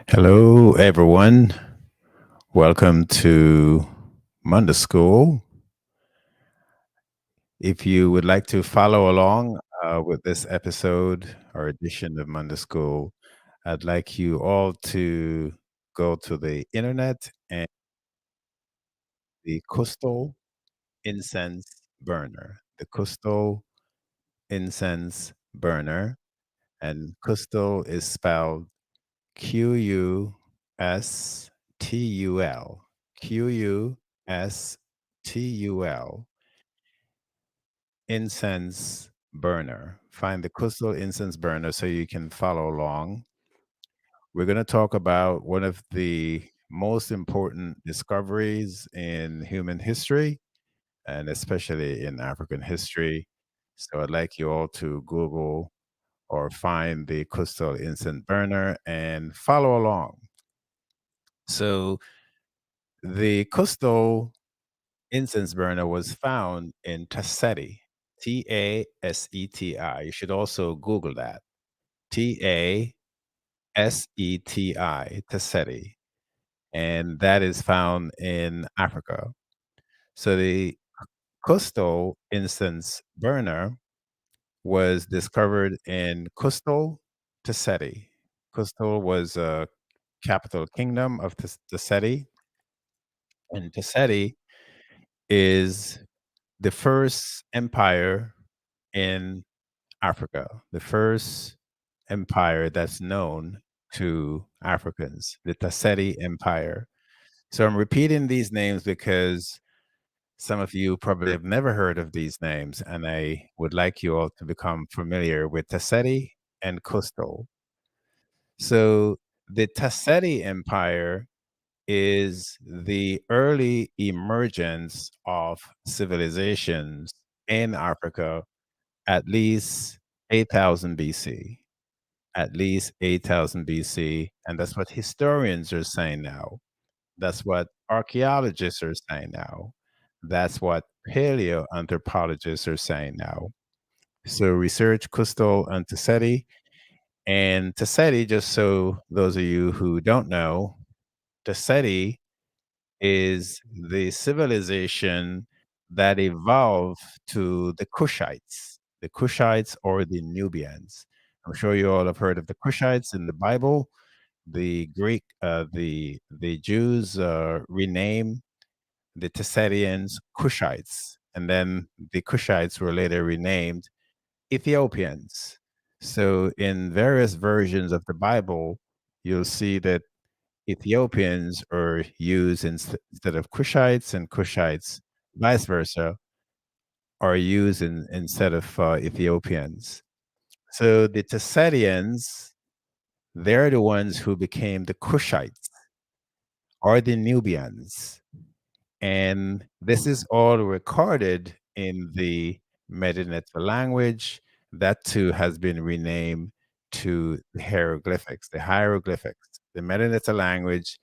Hello, everyone. Welcome to Monday School. If you would like to follow along with this episode or edition of Monday School, I'd like you all to go to the internet and the Qustul Incense burner. The Qustul Incense burner. And Qustul is spelled Qustul. Qustul. Incense burner. Find the Crystal Incense burner so you can follow along. We're going to talk about one of the most important discoveries in human history, and especially in African history. So I'd like you all to Google or find the Crystal Incense burner and follow along. So the Crystal Incense burner was found in Tasseti, Tasseti. You should also Google that. Tasseti, Tasseti. And that is found in Africa. So the Qustul incense burner was discovered in Qustul, Tasseti. Qustul was a capital kingdom of Tasseti, and Tasseti is the first empire in Africa, the first empire that's known to Africans, the Tasseti Empire. So I'm repeating these names because some of you probably have never heard of these names, and I would like you all to become familiar with Tasseti and Qustul. So the Tasseti Empire is the early emergence of civilizations in Africa at least 8,000 BC. At least 8,000 BC. And that's what historians are saying now. That's what archaeologists are saying now. That's what paleoanthropologists are saying now. So research Custal and Tasseti. And Tasseti, just so those of you who don't know, Tasseti is the civilization that evolved to the Kushites or the Nubians. I'm sure you all have heard of the Kushites in the Bible. The Jews renamed the Tessetians Kushites, and then the Kushites were later renamed Ethiopians. So, in various versions of the Bible, you'll see that Ethiopians are used instead of Kushites, and Kushites, vice versa, are used instead of Ethiopians. So the Tessetians, they're the ones who became the Kushites or the Nubians. And this is all recorded in the Medinata language. That too has been renamed to the hieroglyphics, the hieroglyphics, the Medinata language.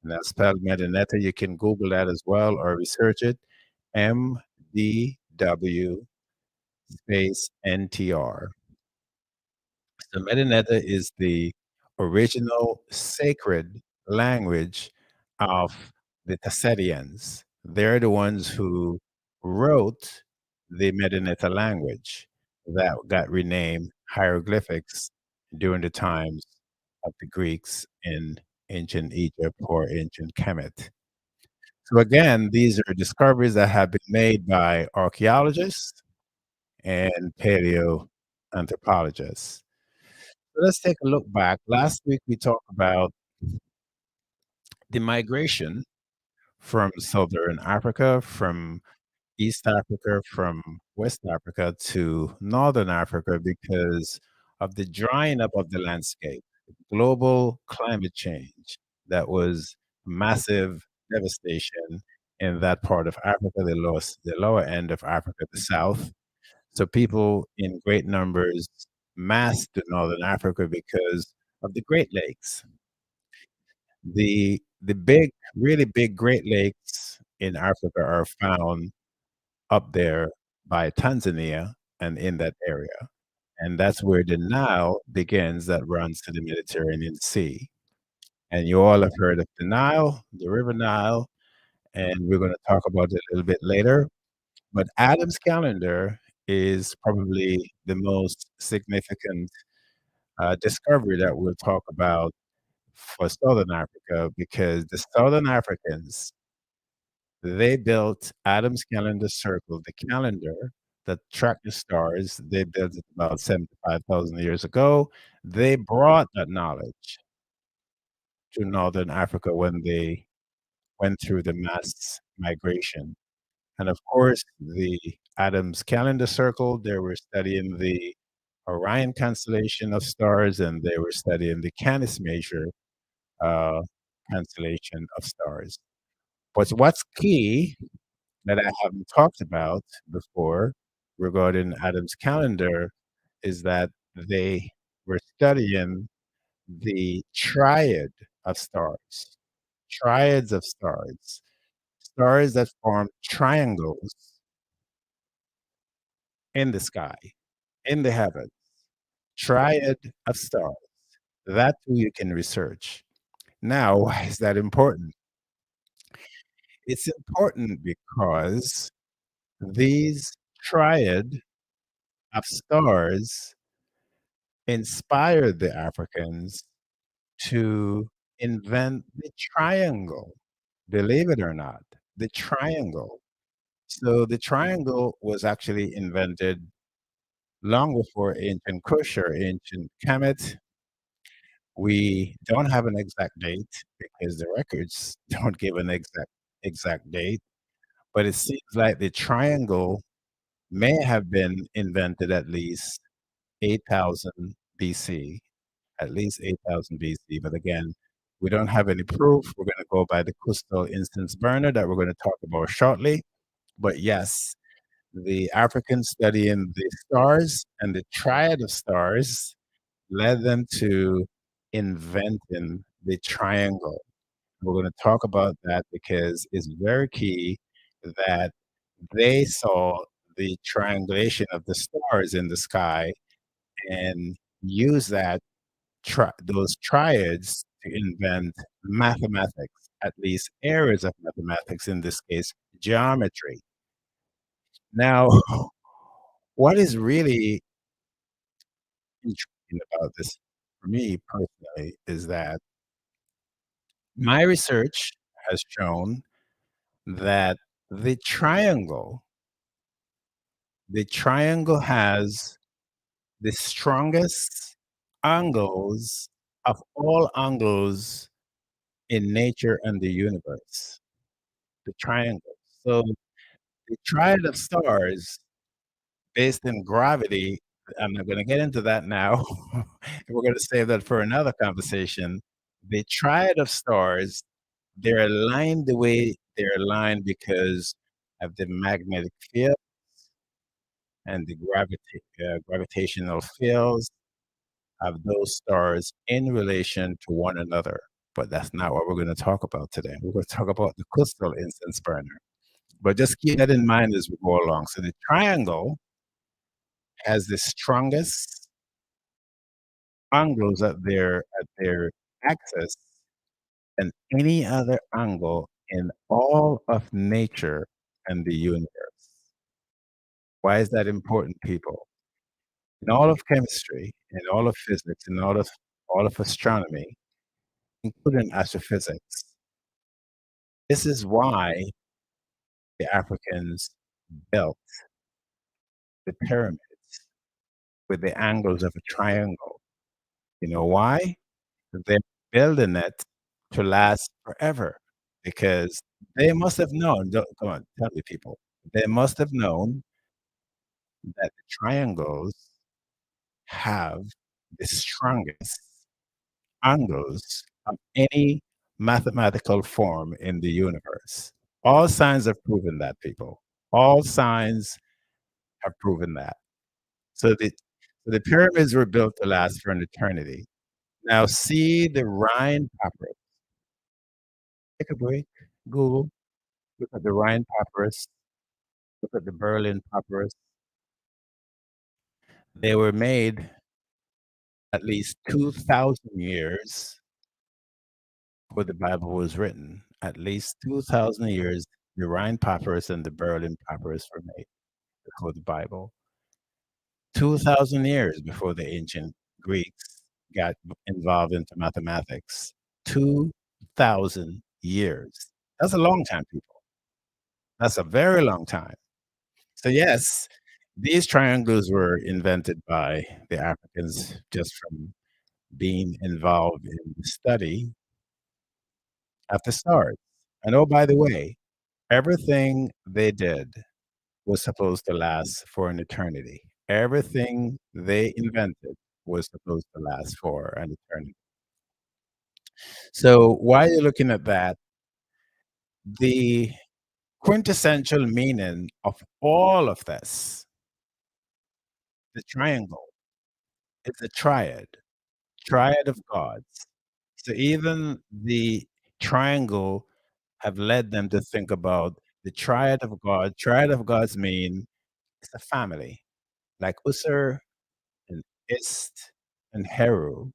And that's spelled Medinata. You can Google that as well or research it. MDW space NTR. So Medinata is the original sacred language of the Tassetians. They're the ones who wrote the Medinata language that got renamed hieroglyphics during the times of the Greeks in ancient Egypt or ancient Kemet. So again, these are discoveries that have been made by archaeologists and paleoanthropologists. So let's take a look back. Last week we talked about the migration from Southern Africa, from East Africa, from West Africa to Northern Africa because of the drying up of the landscape, global climate change that was massive devastation in that part of Africa. They lost the lower end of Africa, the south. So people in great numbers massed to Northern Africa because of the Great Lakes. The big, really big Great Lakes in Africa are found up there by Tanzania and in that area. And that's where the Nile begins that runs to the Mediterranean Sea. And you all have heard of the Nile, the River Nile, and we're going to talk about it a little bit later. But Adam's calendar is probably the most significant discovery that we'll talk about for Southern Africa because the Southern Africans, they built Adam's calendar circle, the calendar that tracked the stars. They built it about 75,000 years ago. They brought that knowledge to Northern Africa when they went through the mass migration. And of course, the Adam's calendar circle, they were studying the Orion constellation of stars and they were studying the Canis Major uh, constellation of stars. But what's key that I haven't talked about before regarding Adam's calendar is that they were studying the triad of stars, triads of stars, stars that form triangles in the sky, in the heavens, triad of stars. That too you can research. Now, why is that important? It's important because these triad of stars inspired the Africans to invent the triangle, believe it or not, the triangle. So the triangle was actually invented long before ancient Kush or ancient Kemet. We don't have an exact date because the records don't give an exact date, but it seems like the triangle may have been invented at least 8,000 BC, at least 8,000 BC. But again, we don't have any proof. We're going to go by the Qustul Incense burner that we're going to talk about shortly. But yes, the Africans studying the stars and the triad of stars led them to inventing the triangle. We're going to talk about that because it's very key that they saw the triangulation of the stars in the sky and use those triads to invent mathematics, at least areas of mathematics, in this case, geometry. Now, what is really intriguing about this for me personally is that my research has shown that the triangle, the triangle has the strongest angles of all angles in nature and the universe. The triangle. So the triad of stars based in gravity, I'm not going to get into that now. We're going to save that for another conversation. The triad of stars, they're aligned the way they're aligned because of the magnetic field and the gravitational fields of those stars in relation to one another. But that's not what we're going to talk about today. We're going to talk about the Qustul incense burner. But just keep that in mind as we go along. So the triangle has the strongest angles at their axis than any other angle in all of nature and the universe. Why is that important, people? In all of chemistry, in all of physics, in all of astronomy, including astrophysics, this is why the Africans built the pyramids with the angles of a triangle. You know why? They're building it to last forever because they must have known. Come on, tell me, people. They must have known that the triangles have the strongest angles of any mathematical form in the universe. All signs have proven that, people. All signs have proven that. So the pyramids were built to last for an eternity. Now, see the Rhine papyrus. Take a break, Google, look at the Rhine papyrus, look at the Berlin papyrus. They were made at least 2,000 years before the Bible was written. At least 2,000 years, the Rhine papyrus and the Berlin papyrus were made before the Bible. 2,000 years before the ancient Greeks got involved into mathematics. 2,000 years. That's a long time, people. That's a very long time. So, yes, these triangles were invented by the Africans just from being involved in the study at the start. And oh, by the way, everything they did was supposed to last for an eternity. Everything they invented was supposed to last for an eternity. So while you're looking at that, the quintessential meaning of all of this, the triangle, is a triad of gods. So even the triangle have led them to think about the triad of God. Triad of gods mean it's a family, like Usur and Ist and Heru.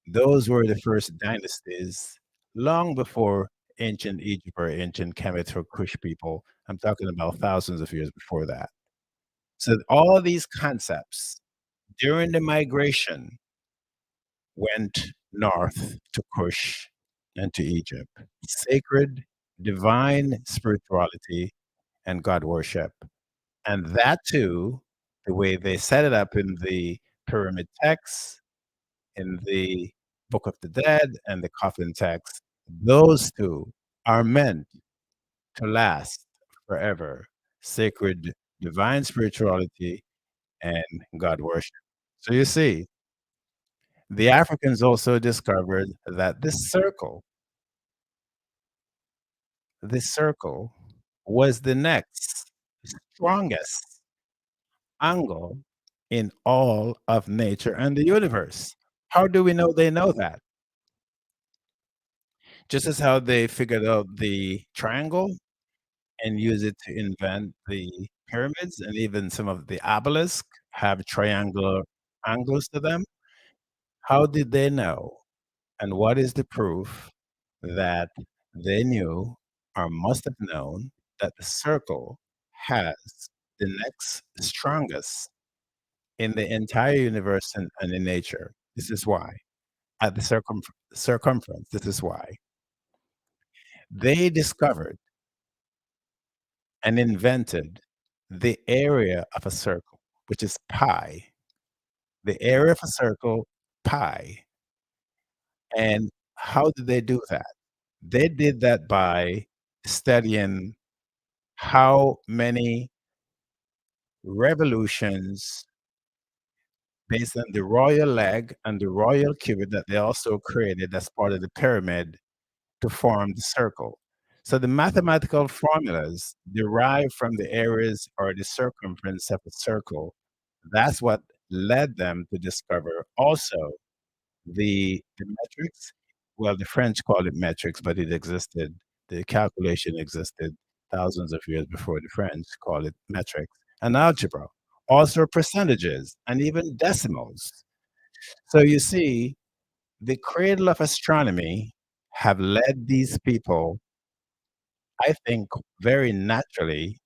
Those were the first dynasties long before ancient Egypt or ancient Kemet or Kush people. I'm talking about thousands of years before that. So all these concepts during the migration went north to Kush and to Egypt. Sacred, divine spirituality and God worship. And that too, the way they set it up in the pyramid texts, in the Book of the Dead and the coffin text, those two are meant to last forever. Sacred, divine spirituality and God worship. So you see, the Africans also discovered that this circle was the next strongest angle in all of nature and the universe. How do we know they know that? Just as how they figured out the triangle and use it to invent the pyramids, and even some of the obelisks have triangular angles to them. How did they know? And what is the proof that they knew or must have known that the circle has the next strongest in the entire universe and in nature? This is why. At the circumference, this is why. They discovered and invented the area of a circle, which is pi. The area of a circle, pi. And how did they do that? They did that by studying how many revolutions based on the royal leg and the royal cubit that they also created as part of the pyramid to form the circle. So the mathematical formulas derived from the areas or the circumference of a circle. That's what led them to discover also the metrics. Well, the French called it metrics, but it existed. The calculation existed thousands of years before the French called it metrics and algebra. Also percentages and even decimals. So you see, the cradle of astronomy have led these people, I think, very naturally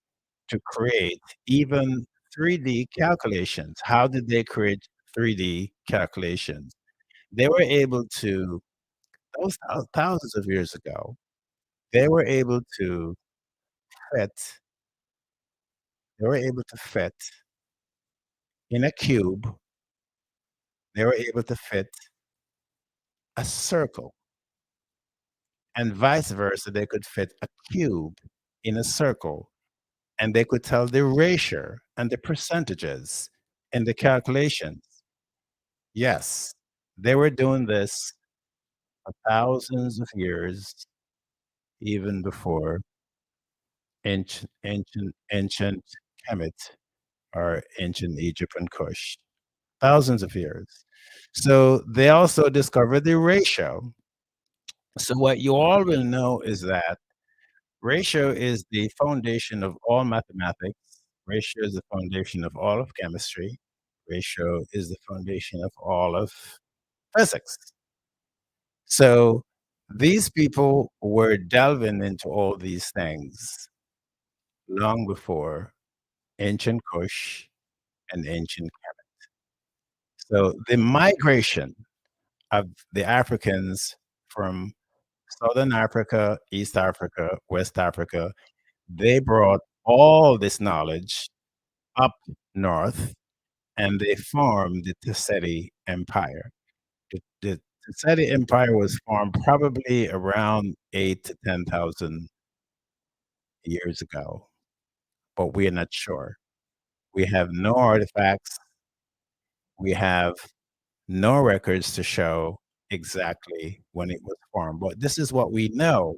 to create even 3D calculations. How did they create 3D calculations? They were able to, those thousands of years ago, they were able to fit, they were able to fit in a cube, they were able to fit a circle, and vice versa, they could fit a cube in a circle, and they could tell the ratio and the percentages in the calculations. Yes, they were doing this for thousands of years, even before ancient Kemet or ancient Egypt and Kush, thousands of years. So they also discovered the ratio. So what you all will know is that ratio is the foundation of all mathematics. Ratio is the foundation of all of chemistry. Ratio is the foundation of all of physics. So These people were delving into all these things long before ancient Kush and ancient Kemet. So the migration of the Africans from Southern Africa, East Africa, West Africa, they brought all this knowledge up north and they formed the Tesseti Empire. The Tesseti Empire was formed probably around 8 to 10,000 years ago, but we're not sure. We have no artifacts, we have no records to show exactly when it was formed. But this is what we know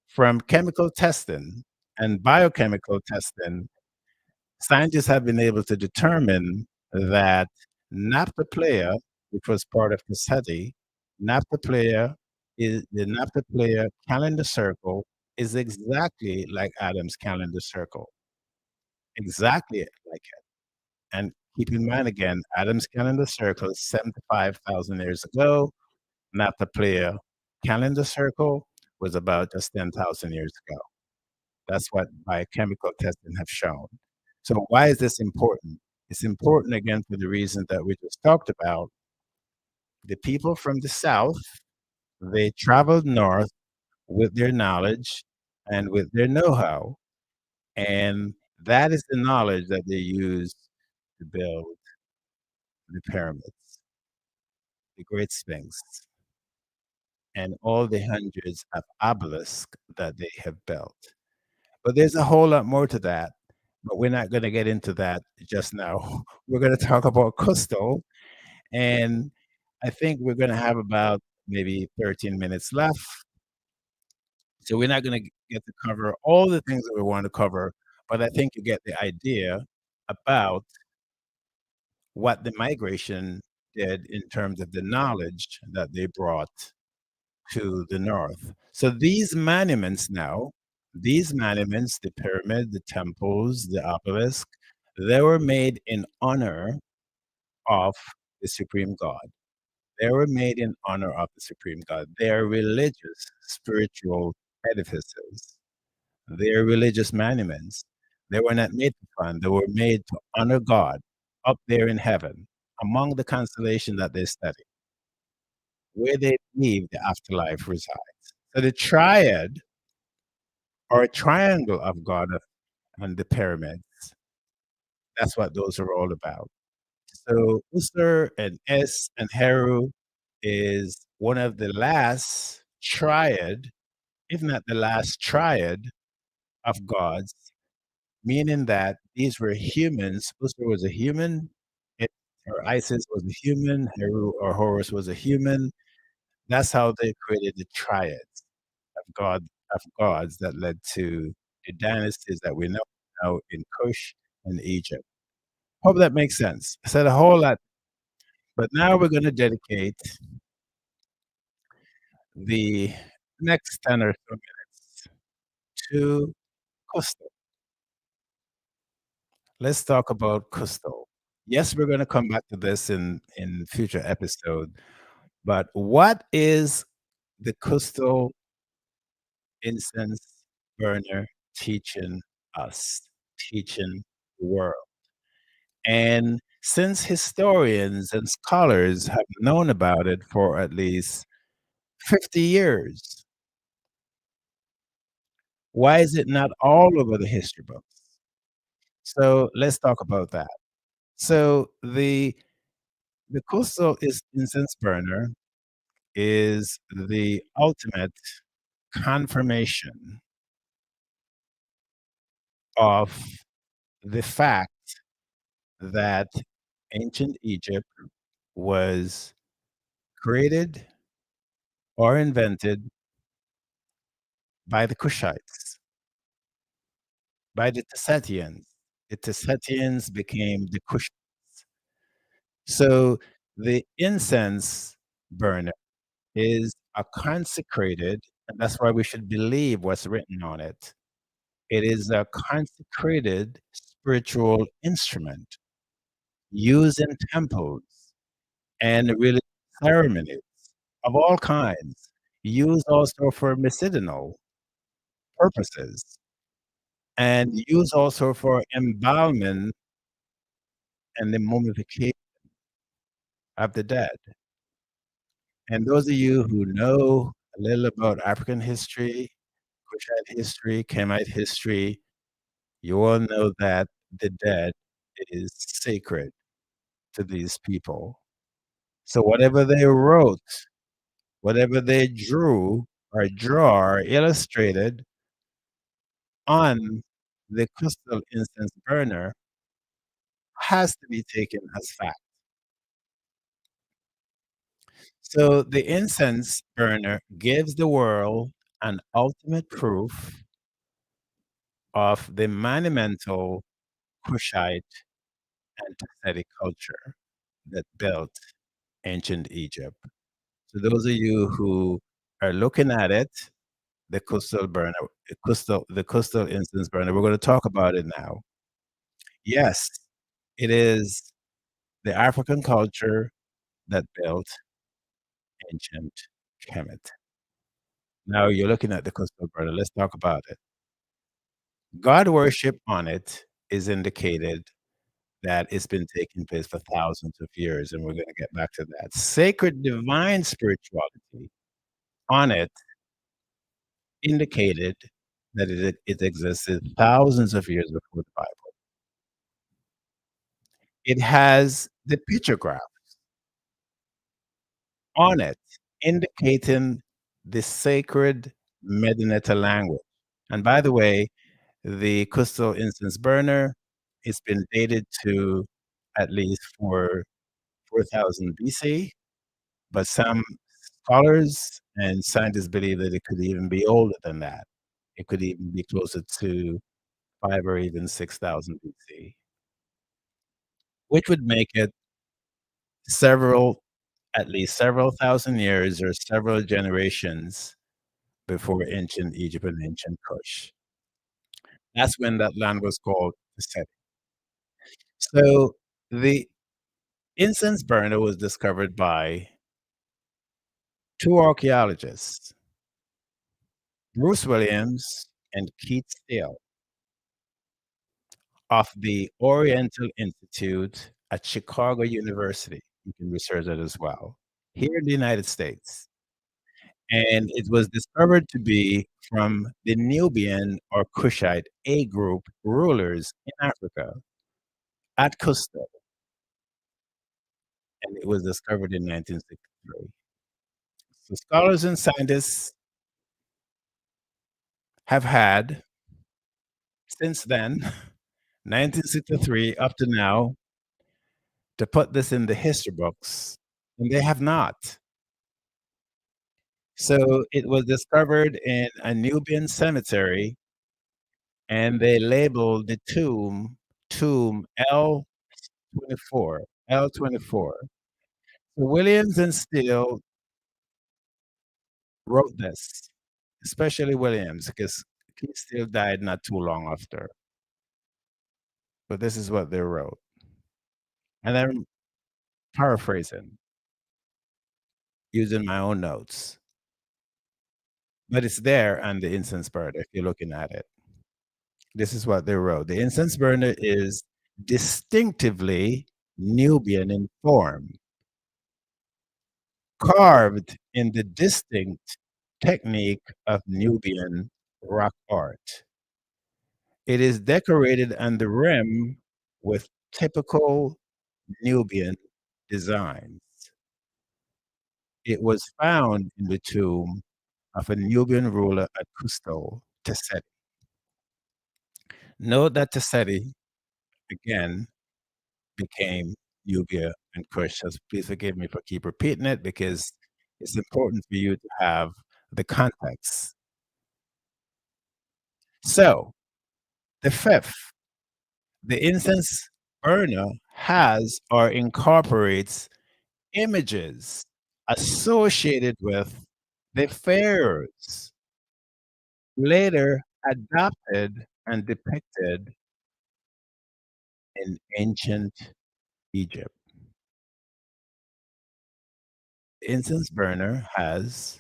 from chemical testing and biochemical testing. Scientists have been able to determine that Naphtha, which was part of Kaseti, Naphtha is the Naphtha calendar circle is exactly like Adam's calendar circle, exactly like it. And keep in mind again, Adam's calendar circle is 75,000 years ago. Naphtha calendar circle was about just 10,000 years ago. That's what biochemical testing have shown. So why is this important? It's important again for the reason that we just talked about. The people from the south, they traveled north with their knowledge and with their know-how, and that is the knowledge that they used to build the pyramids, the Great Sphinx, and all the hundreds of obelisks that they have built. But there's a whole lot more to that, but we're not gonna get into that just now. We're gonna talk about Qustul, and I think we're gonna have about maybe 13 minutes left. So we're not gonna get to cover all the things that we want to cover, but I think you get the idea about what the migration did in terms of the knowledge that they brought to the north. So these monuments now, these monuments, the pyramid, the temples, the obelisk, they were made in honor of the supreme God. They were made in honor of the supreme God. They are religious, spiritual edifices. They are religious monuments. They were not made for fun. They were made to honor God up there in heaven, among the constellation that they study, where they believe the afterlife resides. So the triad or a triangle of God and the pyramids, that's what those are all about. So Usur and Es and Heru is one of the last triad, if not the last triad of gods, meaning that these were humans. Usur was a human, or Isis was a human, Heru or Horus was a human. That's how they created the triads of gods that led to the dynasties that we know now in Kush and Egypt. Hope that makes sense. I said a whole lot, but now we're going to dedicate the next 10 or so minutes to Qustul. Let's talk about Qustul. Yes, we're going to come back to this in future episode, but what is the Qustul incense burner teaching us, teaching the world? And since historians and scholars have known about it for at least 50 years, why is it not all over the history books? So let's talk about that. So the coastal is incense burner is the ultimate confirmation of the fact that ancient Egypt was created or invented by the Kushites, by the Tessetians. The Tessetians became the Kushites. So the incense burner is a consecrated, and that's why we should believe what's written on it. It is a consecrated spiritual instrument used in temples and religious ceremonies of all kinds. used also for medicinal purposes, and used also for embalming and the mummification of the dead. And those of you who know a little about African history, Kushite history, Kemite history, you all know that the dead is sacred to these people. So whatever they wrote, whatever they drew or draw or illustrated on the crystal incense burner has to be taken as fact. So the incense burner gives the world an ultimate proof of the monumental Kushite and Hasidic culture that built ancient Egypt. So those of you who are looking at it, the Qustul burner, the Qustul incense burner, we're going to talk about it now. Yes, it is the African culture that built ancient Kemet. Now you're looking at the Qustul burner. Let's talk about it. God worship on it is indicated that it's been taking place for thousands of years, and we're going to get back to that. Sacred divine spirituality on it indicated that it existed thousands of years before the Bible. It has the pictograph on it indicating the sacred Medinata language. And by the way, the crystal incense burner, it's been dated to at least 4000 BC, but some scholars and scientists believe that it could even be older than that. It could even be closer to 5 or even 6000 BC, which would make it several at least several thousand years or several generations before ancient Egypt and ancient Kush. That's when that land was called Seti. So the incense burner was discovered by two archaeologists, Bruce Williams and Keith Steele of the Oriental Institute at Chicago University. You can research it as well, here in the United States. And it was discovered to be from the Nubian or Kushite A group rulers in Africa at Qustul, and it was discovered in 1963. So scholars and scientists have had since then, 1963 up to now, to put this in the history books, and they have not. So it was discovered in a Nubian cemetery, and they labeled the tomb L24, L24. So Williams and Steele wrote this, especially Williams, because Keith Steele died not too long after. But this is what they wrote. And I'm paraphrasing using my own notes. But it's there on the incense burner if you're looking at it. This is what they wrote. The incense burner is distinctively Nubian in form, carved in the distinct technique of Nubian rock art. It is decorated on the rim with typical Nubian designs. It was found in the tomb of a Nubian ruler at Qustul, Teseti. Note that Teseti, again, became Nubia and Kush. So please forgive me for keep repeating it because it's important for you to have the context. So the fifth, the incense burner has or incorporates images associated with the pharaohs, later adopted and depicted in ancient Egypt. The incense burner has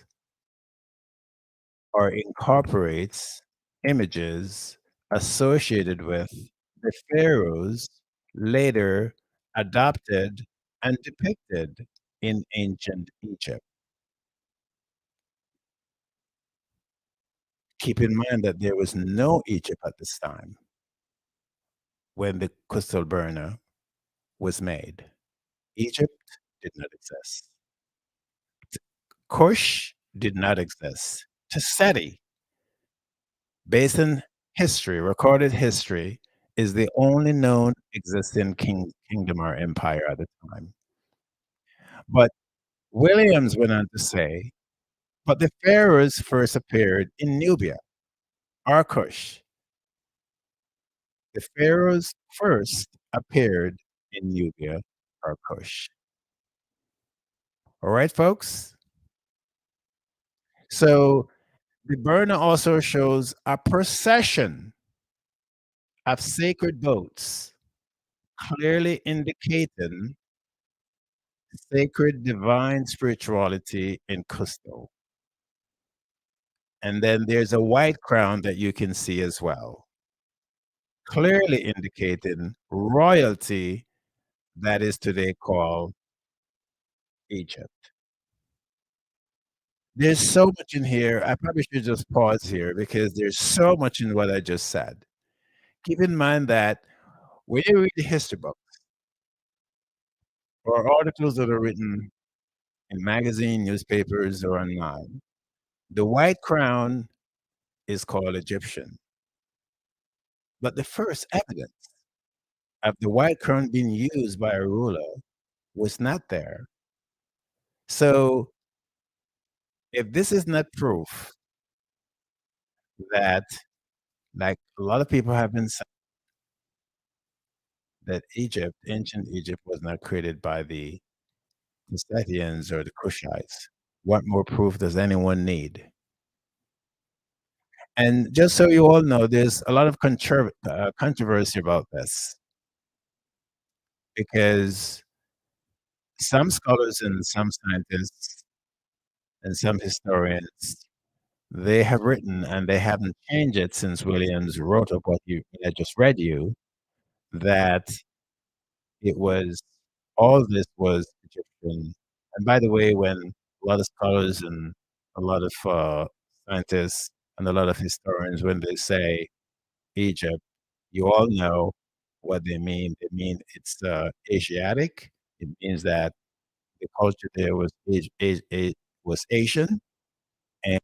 or incorporates images associated with the pharaohs later adopted and depicted in ancient Egypt. Keep in mind that there was no Egypt at this time when the crystal burner was made. Egypt did not exist. Kush did not exist. Taseti, based on history, recorded history, is the only known existing kingdom or empire at the time. But Williams went on to say, but the pharaohs first appeared in Nubia, or Kush. The pharaohs first appeared in Nubia, or Kush. All right, folks? So the burner also shows a procession of sacred boats, clearly indicating sacred divine spirituality in Cusco. And then there's a white crown that you can see as well, clearly indicating royalty that is today called Egypt. There's so much in here. I probably should just pause here because there's so much in what I just said. Keep in mind that when you read the history books or articles that are written in magazine, newspapers, or online, the white crown is called Egyptian. But the first evidence of the white crown being used by a ruler was not there. So if this is not proof that, like a lot of people have been saying, that Egypt, ancient Egypt, was not created by the Scythians or the Kushites, what more proof does anyone need? And just so you all know, there's a lot of controversy about this because some scholars and some scientists and some historians, they have written and they haven't changed it since Williams wrote up what I just read you, that it was all this was Egyptian. And by the way, when a lot of scholars and a lot of scientists and a lot of historians, when they say Egypt, you all know what they mean. They mean it's Asiatic. It means that the culture there was was Asian, and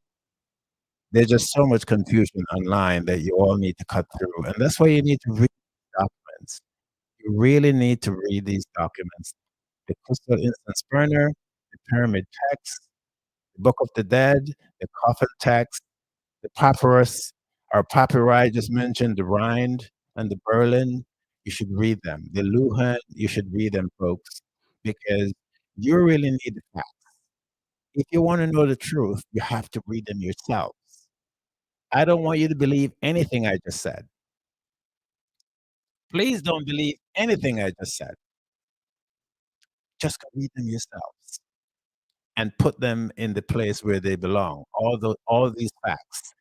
there's just so much confusion online that you all need to cut through, and that's why you need to read documents. You really need to read these documents. The Qustul Incense burner, the pyramid text, the Book of the Dead, the coffin text, the papyrus or papyri just mentioned, the Rind and the Berlin. You should read them. The Luhan, you should read them, folks, because you really need the facts. If you want to know the truth, you have to read them yourselves. I don't want you to believe anything I just said. Please don't believe anything I just said. Just go read them yourselves and put them in the place where they belong. All these facts.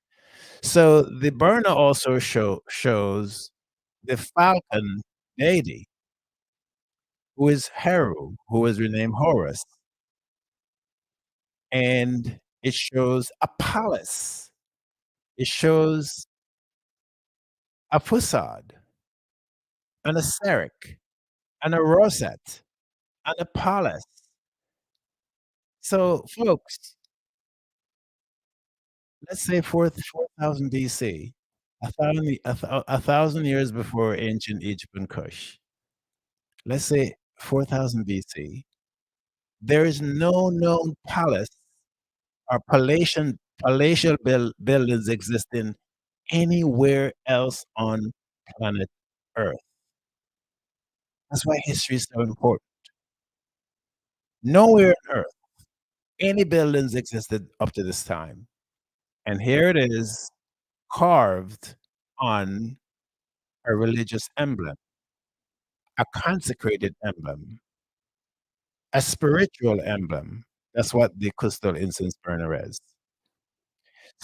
So the burner also shows the falcon deity, who is Heru, who is renamed Horus, and it shows a palace. It shows a Pusad, and a Serik, and a Rosette, and a palace. So, folks, let's say 4,000 BC, a thousand years before ancient Egypt and Kush. Let's say 4,000 BC. There is no known palace or palatial buildings existing anywhere else on planet Earth. That's why history is so important. Nowhere on Earth any buildings existed up to this time. And here it is carved on a religious emblem, a consecrated emblem, a spiritual emblem. That's what the Qustul Incense burner is.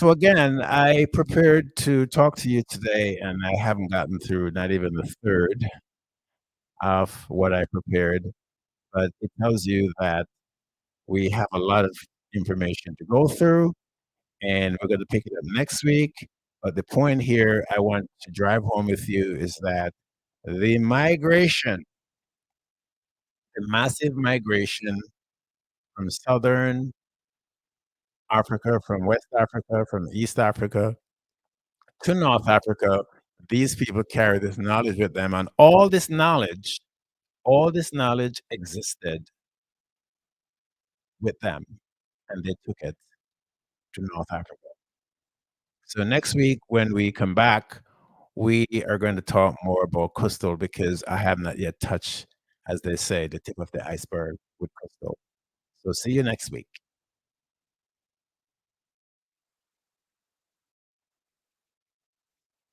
So again, I prepared to talk to you today, and I haven't gotten through not even the third of what I prepared, but it tells you that we have a lot of information to go through, and we're going to pick it up next week. But the point here I want to drive home with you is that the migration, the massive migration from Southern Africa, from West Africa, from East Africa to North Africa, these people carry this knowledge with them, and all this knowledge existed with them, and they took it to North Africa. So next week, when we come back, we are going to talk more about Qustul because I have not yet touched, as they say, the tip of the iceberg with Qustul. So see you next week.